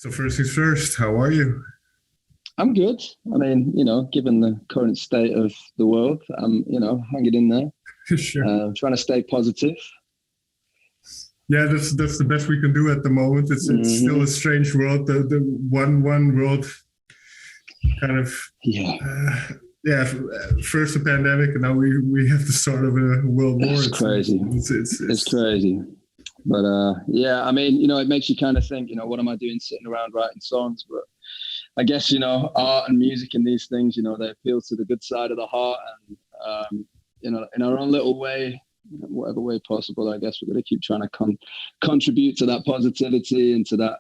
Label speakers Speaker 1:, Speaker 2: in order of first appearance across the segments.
Speaker 1: So first things first, how are you?
Speaker 2: I'm good. I mean, given the current state of the world, I'm, hanging in there,
Speaker 1: Sure.
Speaker 2: trying to stay positive.
Speaker 1: Yeah, that's the best we can do at the moment. It's still a strange world. The one world kind of
Speaker 2: Yeah,
Speaker 1: yeah. First the pandemic, and now we have the start of a world war.
Speaker 2: it's crazy. It's crazy. But yeah, I mean, it makes you kind of think, what am I doing sitting around writing songs? But I guess, art and music and these things, they appeal to the good side of the heart. And, in our own little way, whatever way possible, I guess we're going to keep trying to contribute to that positivity and to that,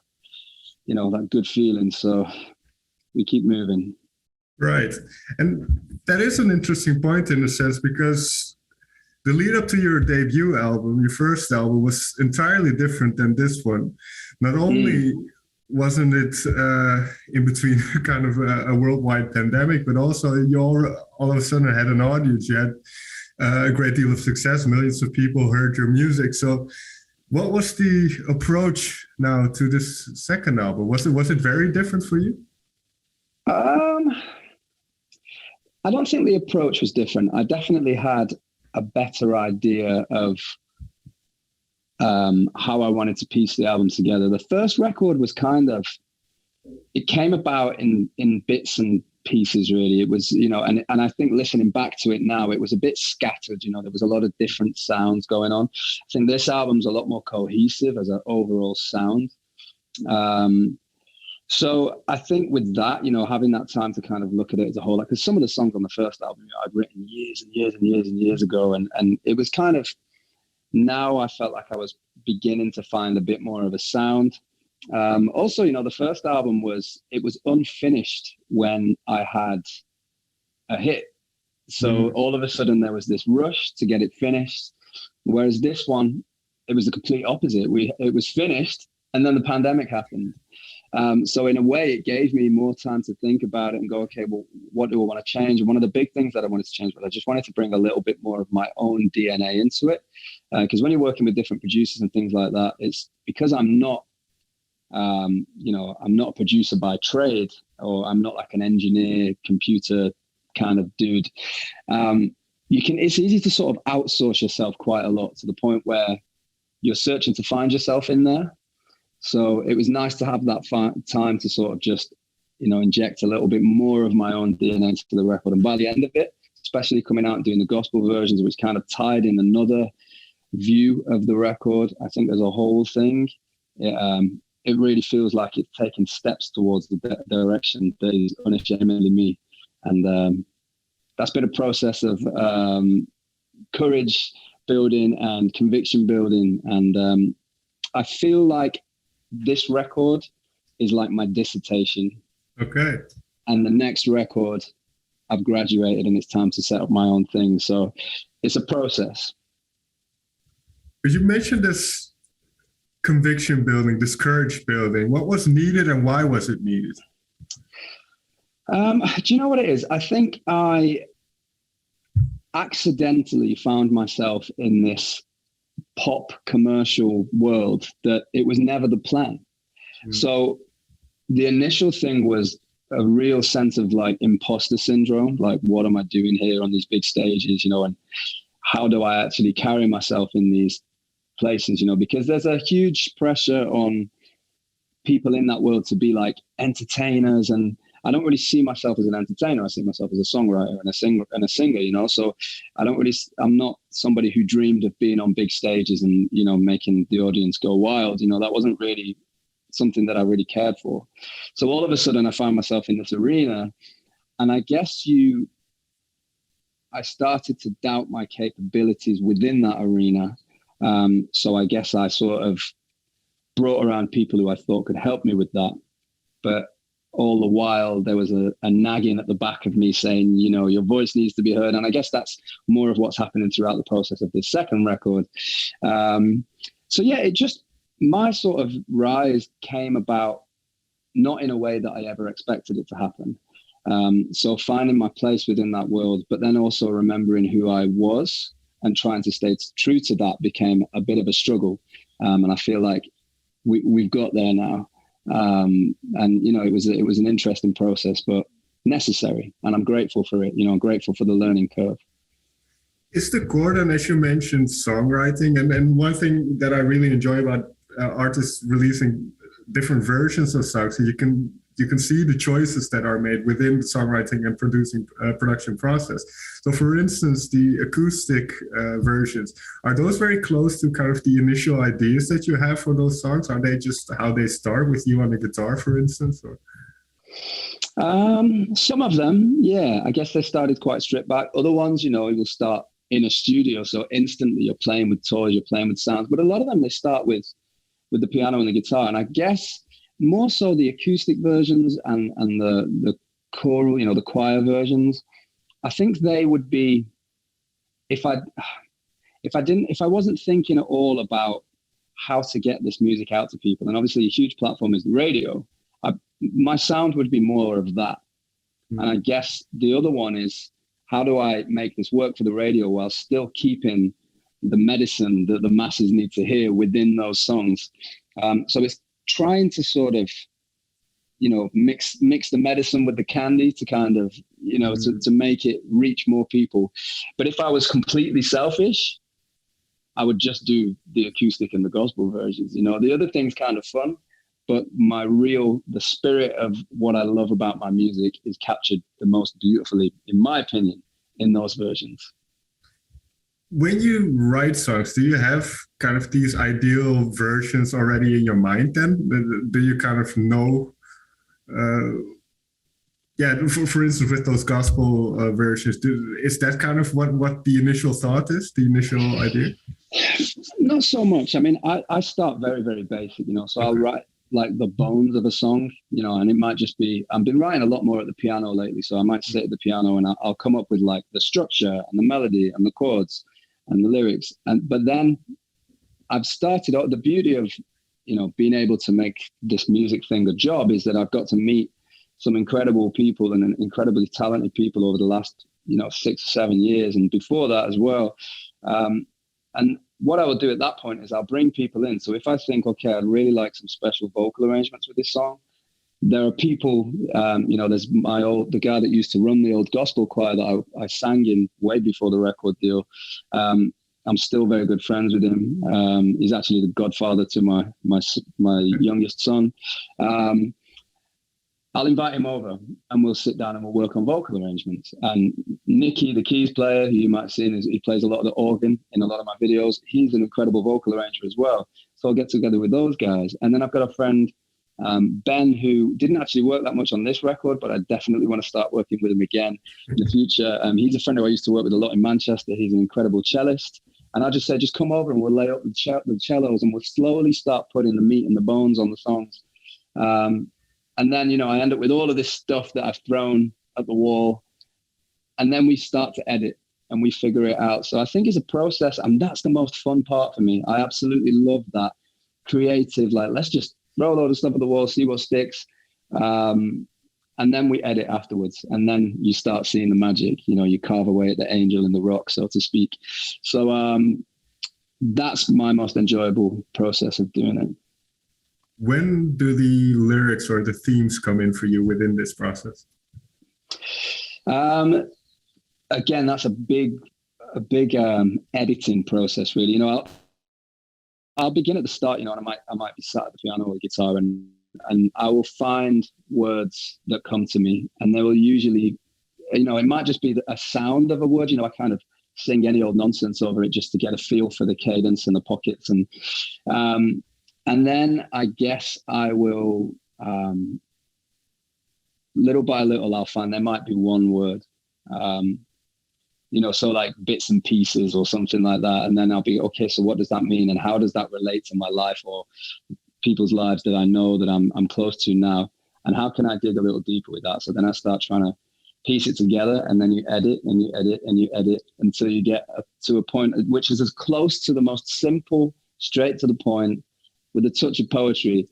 Speaker 2: that good feeling. So we keep moving.
Speaker 1: Right. And that is an interesting point in a sense, because the lead up to your debut album, your first album, was entirely different than this one. Not only wasn't it in between kind of a worldwide pandemic, but also you all of a sudden had an audience. You had a great deal of success. Millions of people heard your music. So what was the approach now to this second album? Was it very different for you?
Speaker 2: I don't think the approach was different. I definitely had a better idea of how I wanted to piece the album together. The first record was it came about in bits and pieces, really. It was, and I think listening back to it now, it was a bit scattered. There was a lot of different sounds going on. I think this album's a lot more cohesive as an overall sound. So I think with that, having that time to kind of look at it as a whole, because some of the songs on the first album I'd written years and years and years and years ago, and it was kind of, now I felt like I was beginning to find a bit more of a sound. Also, the first album was unfinished when I had a hit. So all of a sudden there was this rush to get it finished. Whereas this one, it was the complete opposite. It was finished and then the pandemic happened. So in a way, it gave me more time to think about it and go, okay, well, what do I want to change? And one of the big things that I wanted to change was I just wanted to bring a little bit more of my own DNA into it. Because when you're working with different producers and things like that, it's because I'm not, I'm not a producer by trade, or I'm not like an engineer, computer kind of dude. It's easy to sort of outsource yourself quite a lot to the point where you're searching to find yourself in there. So it was nice to have that time to sort of just, inject a little bit more of my own DNA into the record. And by the end of it, especially coming out and doing the gospel versions, which kind of tied in another view of the record, I think as a whole thing, it really feels like it's taking steps towards the direction that is unashamedly me. And that's been a process of courage building and conviction building. And I feel like this record is like my dissertation.
Speaker 1: Okay.
Speaker 2: And the next record, I've graduated and it's time to set up my own thing. So it's a process.
Speaker 1: But you mentioned this conviction building, this courage building. What was needed and why was it needed?
Speaker 2: Do you know what it is? I think I accidentally found myself in this pop commercial world that it was never the plan. So the initial thing was a real sense of like imposter syndrome, like what am I doing here on these big stages, and how do I actually carry myself in these places, because there's a huge pressure on people in that world to be like entertainers, and I don't really see myself as an entertainer. I see myself as a songwriter and a singer, so I'm not somebody who dreamed of being on big stages and, making the audience go wild. That wasn't really something that I really cared for. So all of a sudden I found myself in this arena, and I guess I started to doubt my capabilities within that arena. So I guess I sort of brought around people who I thought could help me with that. But all the while there was a nagging at the back of me saying, your voice needs to be heard. And I guess that's more of what's happening throughout the process of this second record. So yeah, my sort of rise came about not in a way that I ever expected it to happen. So finding my place within that world, but then also remembering who I was and trying to stay true to that became a bit of a struggle. And I feel like we've got there now. And, it was an interesting process, but necessary. And I'm grateful for it. I'm grateful for the learning curve.
Speaker 1: Is the core, and as you mentioned, songwriting, and one thing that I really enjoy about artists releasing different versions of songs, so you can see the choices that are made within the songwriting and production process. So, for instance, the acoustic versions, are those very close to kind of the initial ideas that you have for those songs? Are they just how they start with you on the guitar, for instance? Or?
Speaker 2: Some of them, yeah. I guess they started quite stripped back. Other ones, you'll start in a studio, so instantly you're playing with toys, you're playing with sounds. But a lot of them, they start with the piano and the guitar. And I guess more so the acoustic versions and the choral, the choir versions, I think they would be, if I wasn't thinking at all about how to get this music out to people, and obviously a huge platform is the radio, my sound would be more of that. Mm-hmm. And I guess the other one is, how do I make this work for the radio while still keeping the medicine that the masses need to hear within those songs? So it's trying to sort of, mix the medicine with the candy to kind of, to make it reach more people. But if I was completely selfish, I would just do the acoustic and the gospel versions. The other thing's kind of fun, but the spirit of what I love about my music is captured the most beautifully, in my opinion, in those versions.
Speaker 1: When you write songs, do you have kind of these ideal versions already in your mind then? Do you kind of know, for instance, with those gospel versions, is that kind of what the initial thought is, the initial idea?
Speaker 2: Not so much. I mean, I start very, very basic, so I'll write like the bones of a song, and it might just be, I've been writing a lot more at the piano lately. So I might sit at the piano and I'll come up with like the structure and the melody and the chords and the lyrics. But then I've started out, the beauty of, being able to make this music thing a job is that I've got to meet some incredible people and incredibly talented people over the last, 6 or 7 years. And before that as well. And what I will do at that point is I'll bring people in. So if I think, okay, I'd really like some special vocal arrangements with this song, there are people, there's the guy that used to run the old gospel choir that I sang in way before the record deal. I'm still very good friends with him. He's actually the godfather to my youngest son. I'll invite him over and we'll sit down and we'll work on vocal arrangements. And Nicky, the keys player, who you might have seen, he plays a lot of the organ in a lot of my videos. He's an incredible vocal arranger as well. So I'll get together with those guys. And then I've got a friend, Ben, who didn't actually work that much on this record, but I definitely want to start working with him again in the future. He's a friend who I used to work with a lot in Manchester. He's an incredible cellist. And I just said, just come over and we'll lay up the cellos and we'll slowly start putting the meat and the bones on the songs. And then, I end up with all of this stuff that I've thrown at the wall. And then we start to edit and we figure it out. So I think it's a process, and that's the most fun part for me. I absolutely love that creative, like, let's just throw a load of stuff at the wall, see what sticks. And then we edit afterwards. And then you start seeing the magic, you carve away at the angel in the rock, so to speak. So that's my most enjoyable process of doing it.
Speaker 1: When do the lyrics or the themes come in for you within this process?
Speaker 2: Again, that's a big editing process, really. I'll begin at the start, and I might be sat at the piano or the guitar, and I will find words that come to me, and they will usually, it might just be a sound of a word. I kind of sing any old nonsense over it just to get a feel for the cadence and the pockets, and then I guess I will, little by little, I'll find there might be one word, so like bits and pieces or something like that. And then I'll be, okay, so what does that mean? And how does that relate to my life or people's lives that I know that I'm close to now? And how can I dig a little deeper with that? So then I start trying to piece it together, and then you edit and you edit and you edit until you get to a point which is as close to the most simple, straight to the point, with a touch of poetry.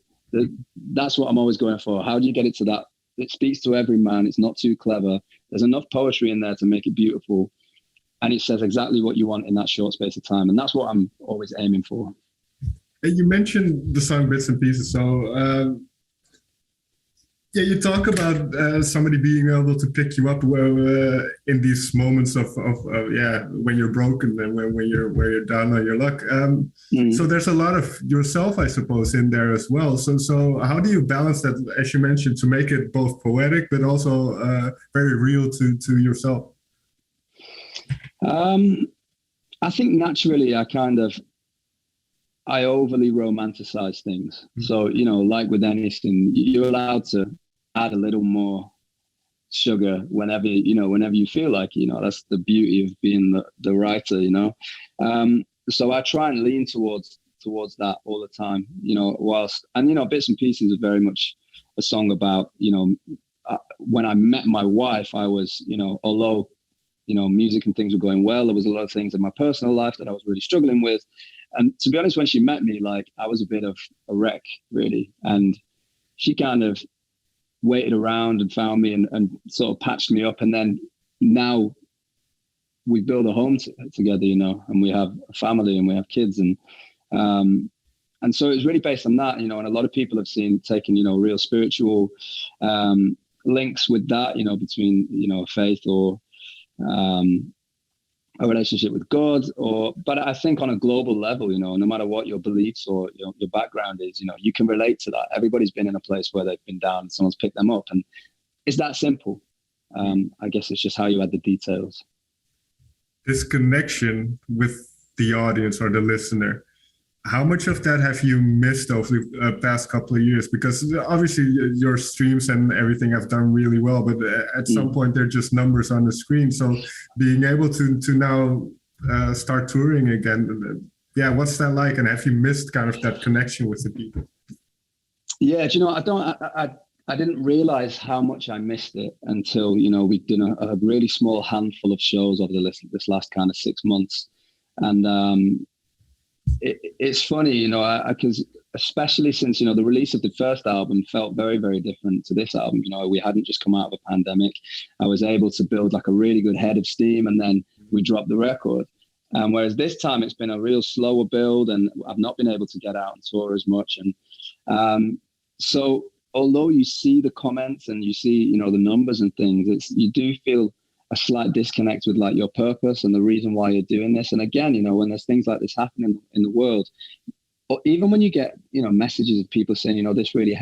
Speaker 2: That's what I'm always going for. How do you get it to that? It speaks to every man. It's not too clever. There's enough poetry in there to make it beautiful. And it says exactly what you want in that short space of time. And that's what I'm always aiming for.
Speaker 1: You mentioned the song Bits and Pieces. So Yeah, you talk about somebody being able to pick you up in these moments of yeah, when you're broken and when you're down on your luck. So there's a lot of yourself, I suppose, in there as well. So how do you balance that, as you mentioned, to make it both poetic but also very real to yourself?
Speaker 2: I think naturally I overly romanticize things. So, like with anything, you're allowed to add a little more sugar whenever you feel like, that's the beauty of being the writer, So I try and lean towards that all the time, bits and pieces are very much a song about, when I met my wife, I was, although, music and things were going well, there was a lot of things in my personal life that I was really struggling with. And to be honest, when she met me, like, I was a bit of a wreck, really. And she kind of waited around and found me and sort of patched me up. And then now we build a home together, and we have a family and we have kids. And so it's really based on that, and a lot of people have taken, real spiritual links with that, between, faith or a relationship with God, but I think on a global level, no matter what your beliefs or your background is, you can relate to that. Everybody's been in a place where they've been down and someone's picked them up, and it's that simple. I guess it's just how you add the details.
Speaker 1: This connection with the audience or the listener, how much of that have you missed over the past couple of years? Because obviously your streams and everything have done really well, but at some point they're just numbers on the screen. So being able to now start touring again, yeah, what's that like? And have you missed kind of that connection with the people?
Speaker 2: Yeah, I didn't realize how much I missed it until, we've done a really small handful of shows over this last kind of 6 months. And it's funny, because especially since, the release of the first album felt very, very different to this album. We hadn't just come out of a pandemic. I was able to build like a really good head of steam, and then we dropped the record. Whereas this time it's been a real slower build, and I've not been able to get out and tour as much. And so although you see the comments and you see, the numbers and things, you do feel a slight disconnect with like your purpose and the reason why you're doing this. And again, when there's things like this happening in the world, or even when you get, messages of people saying, this really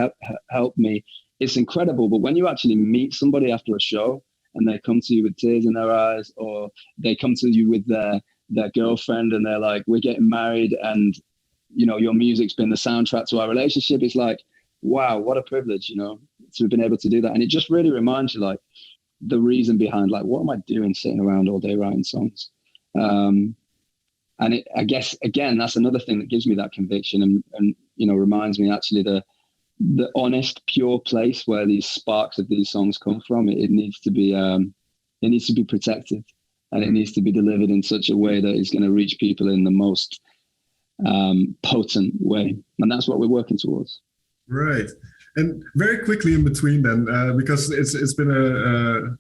Speaker 2: helped me, it's incredible. But when you actually meet somebody after a show and they come to you with tears in their eyes, or they come to you with their girlfriend and they're like, we're getting married and, your music's been the soundtrack to our relationship, it's like, wow, what a privilege, to have been able to do that. And it just really reminds you, like, the reason behind, like, what am I doing sitting around all day writing songs? And I guess, again, that's another thing that gives me that conviction and reminds me actually the honest, pure place where these sparks of these songs come from. It needs to be protected, and it needs to be delivered in such a way that is going to reach people in the most potent way. And that's what we're working towards. Right.
Speaker 1: And very quickly in between then, because it's been a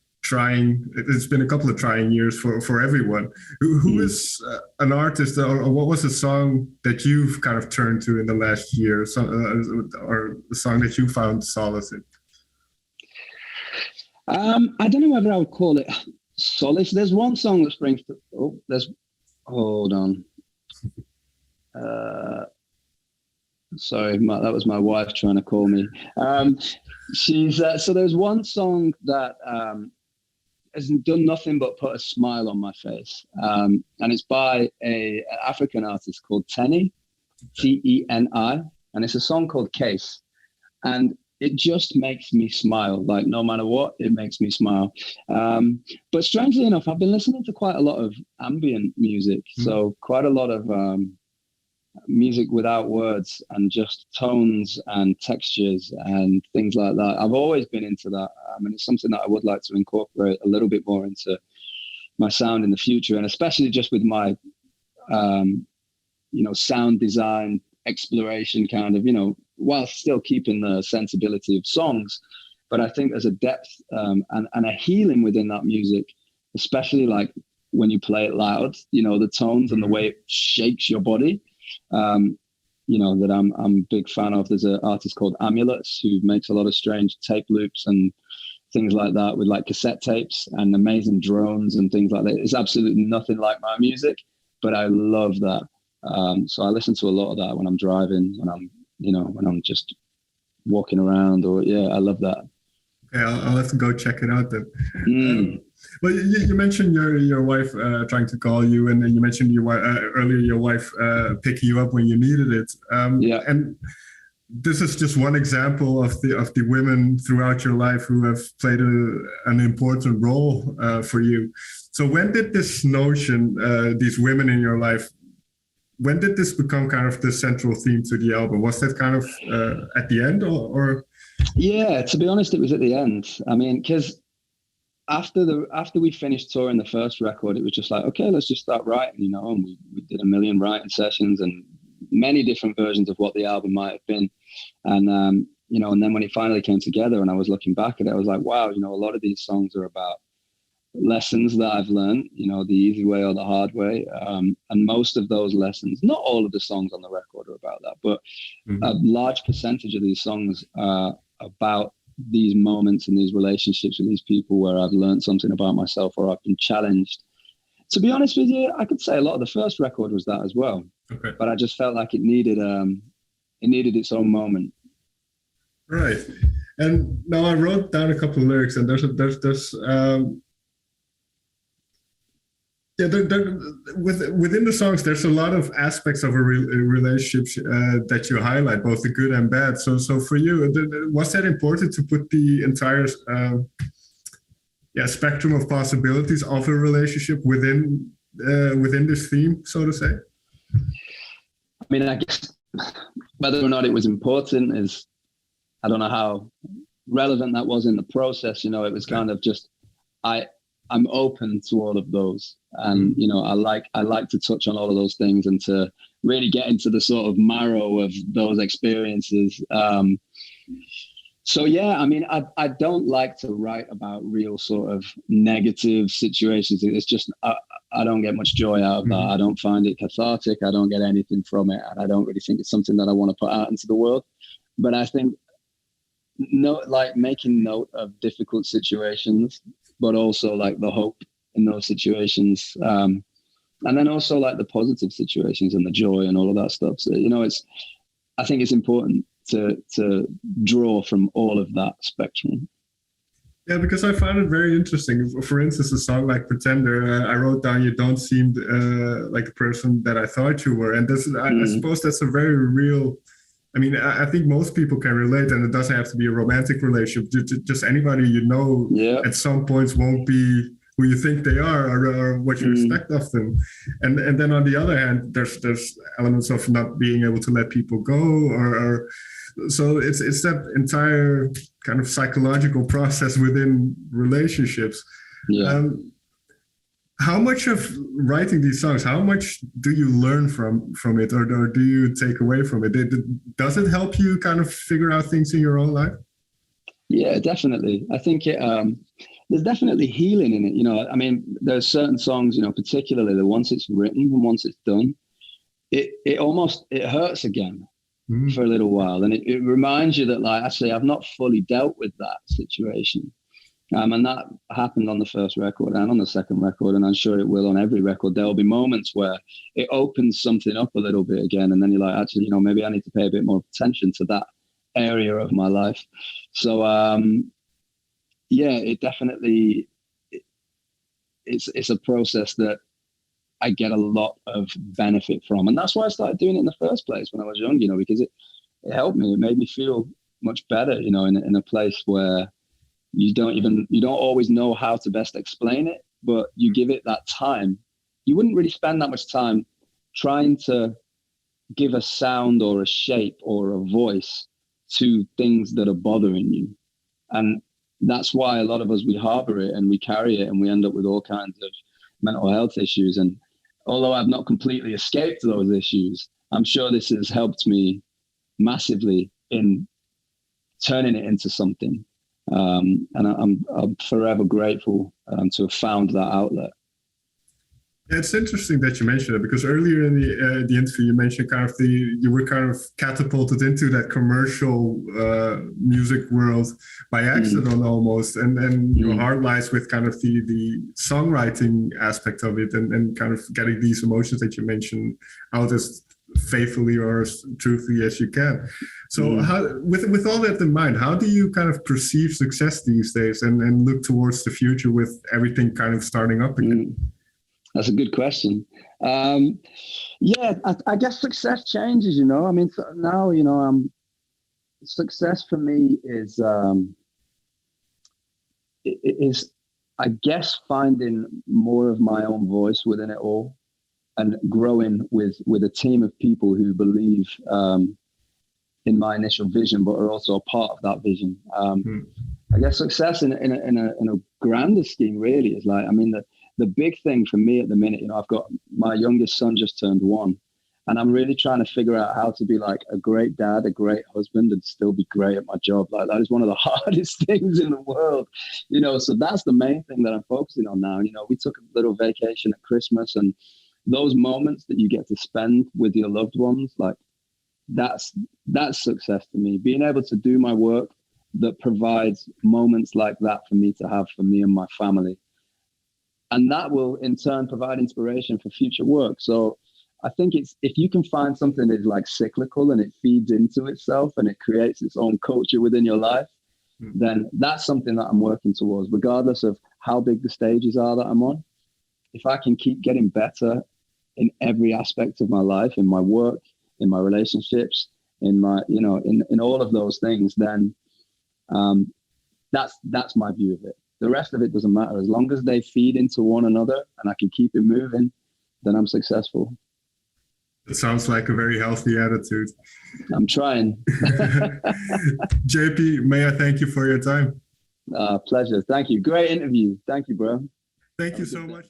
Speaker 1: couple of trying years for everyone. Who is an artist, or what was a song that you've kind of turned to in the last year, or a song that you found solace in?
Speaker 2: I don't know whether I would call it solace. There's one song that springs to. Hold on. Sorry, that was my wife trying to call me. So there's one song that has done nothing but put a smile on my face, and it's by an African artist called Teni, Teni, and it's a song called Case, and it just makes me smile. Like, no matter what, it makes me smile. But strangely enough, I've been listening to quite a lot of ambient music, so quite a lot of music without words and just tones and textures and things like that. I've always been into that. I mean, it's something that I would like to incorporate a little bit more into my sound in the future, and especially just with my, sound design exploration kind of, while still keeping the sensibility of songs. But I think there's a depth and a healing within that music, especially like when you play it loud, the tones and the way it shakes your body. that I'm a big fan of. There's an artist called Amulets who makes a lot of strange tape loops and things like that with like cassette tapes and amazing drones and things like that. It's absolutely nothing like my music, but I love that. So I listen to a lot of that when I'm driving, when I'm just walking around, or I love that.
Speaker 1: Okay, I'll have to go check it out then. Well, you mentioned your wife trying to call you, and then you mentioned earlier your wife picking you up when you needed it. And this is just one example of the women throughout your life who have played an important role for you. So when did this notion, these women in your life, when did this become kind of the central theme to the album? Was that kind of at the end, or?
Speaker 2: Yeah, to be honest, it was at the end. I mean, because after we finished touring the first record, it was just like, okay, let's just start writing, and we did a million writing sessions and many different versions of what the album might have been. And, and then when it finally came together and I was looking back at it, I was like, wow, a lot of these songs are about lessons that I've learned, the easy way or the hard way. And most of those lessons, not all of the songs on the record are about that, but a large percentage of these songs are about these moments and these relationships with these people where I've learned something about myself or I've been challenged. To be honest with you, I could say a lot of the first record was that as well. Okay. But I just felt like it needed its own moment.
Speaker 1: Right. And now I wrote down a couple of lyrics, and there's within the songs, there's a lot of aspects of a relationship that you highlight, both the good and bad. So for you, was that important to put the entire spectrum of possibilities of a relationship within this theme, so to say?
Speaker 2: I mean, I guess whether or not it was important is, I don't know how relevant that was in the process. It was kind of just, I'm open to all of those. And, I like to touch on all of those things and to really get into the sort of marrow of those experiences. So, I mean, I don't like to write about real sort of negative situations. It's just, I don't get much joy out of that. I don't find it cathartic. I don't get anything from it. And I don't really think it's something that I want to put out into the world. But I think making note of difficult situations, but also like the hope in those situations. And then also like the positive situations and the joy and all of that stuff. So, I think it's important to draw from all of that spectrum.
Speaker 1: Yeah, because I found it very interesting. For instance, a song like Pretender, I wrote down, you don't seem like the person that I thought you were. And I suppose that's a very real, I mean, I think most people can relate, and it doesn't have to be a romantic relationship. Just anybody at some points won't be who you think they are, or what you expect of them. And then on the other hand, there's elements of not being able to let people go, or so it's that entire kind of psychological process within relationships. How much of writing these songs, how much do you learn from it, or do you take away from it? Does it help you kind of figure out things in your own life?
Speaker 2: Yeah, definitely. I think there's definitely healing in it. I mean, there's certain songs, particularly that once it's written and once it's done, it hurts again for a little while. And it reminds you that, like, actually, I've not fully dealt with that situation. And that happened on the first record and on the second record, and I'm sure it will on every record. There'll be moments where it opens something up a little bit again, and then you're like, actually, maybe I need to pay a bit more attention to that area of my life. So, it definitely, it's a process that I get a lot of benefit from, and that's why I started doing it in the first place when I was young. Because it helped me. It made me feel much better. In a place where you don't always know how to best explain it, but you give it that time. You wouldn't really spend that much time trying to give a sound or a shape or a voice to things that are bothering you. And that's why a lot of us, we harbor it and we carry it, and we end up with all kinds of mental health issues. And although I've not completely escaped those issues, I'm sure this has helped me massively in turning it into something. And I'm forever grateful to have found that outlet.
Speaker 1: It's interesting that you mentioned it because earlier in the interview you mentioned kind of you were kind of catapulted into that commercial music world by accident almost, and then your heart lies with kind of the songwriting aspect of it, and kind of getting these emotions that you mentioned out as faithfully or as truthfully as you can. So how, with all that in mind, how do you kind of perceive success these days and look towards the future with everything kind of starting up again?
Speaker 2: That's a good question. Yeah, I guess success changes, you know. I mean, so now, you know, success for me is, I guess, finding more of my own voice within it all and growing with a team of people who believe in my initial vision, but are also a part of that vision. I guess success in a grander scheme really is like, I mean, the big thing for me at the minute, you know, I've got my youngest son just turned 1, and I'm really trying to figure out how to be like a great dad, a great husband, and still be great at my job. Like that is one of the hardest things in the world, you know. So that's the main thing that I'm focusing on now. You know, we took a little vacation at Christmas, and those moments that you get to spend with your loved ones, like that's success to me. Being able to do my work that provides moments like that for me to have for me and my family. And that will in turn provide inspiration for future work. So I think it's, if you can find something that is like cyclical and it feeds into itself and it creates its own culture within your life, then that's something that I'm working towards, regardless of how big the stages are that I'm on. If I can keep getting better in every aspect of my life, in my work, in my relationships, in my, you know, in all of those things, then that's my view of it. The rest of it doesn't matter. As long as they feed into one another and I can keep it moving, then I'm successful.
Speaker 1: It sounds like a very healthy attitude.
Speaker 2: I'm trying.
Speaker 1: JP, may I thank you for your time?
Speaker 2: Pleasure. Thank you. Great interview. Thank you, bro.
Speaker 1: Thank you so much.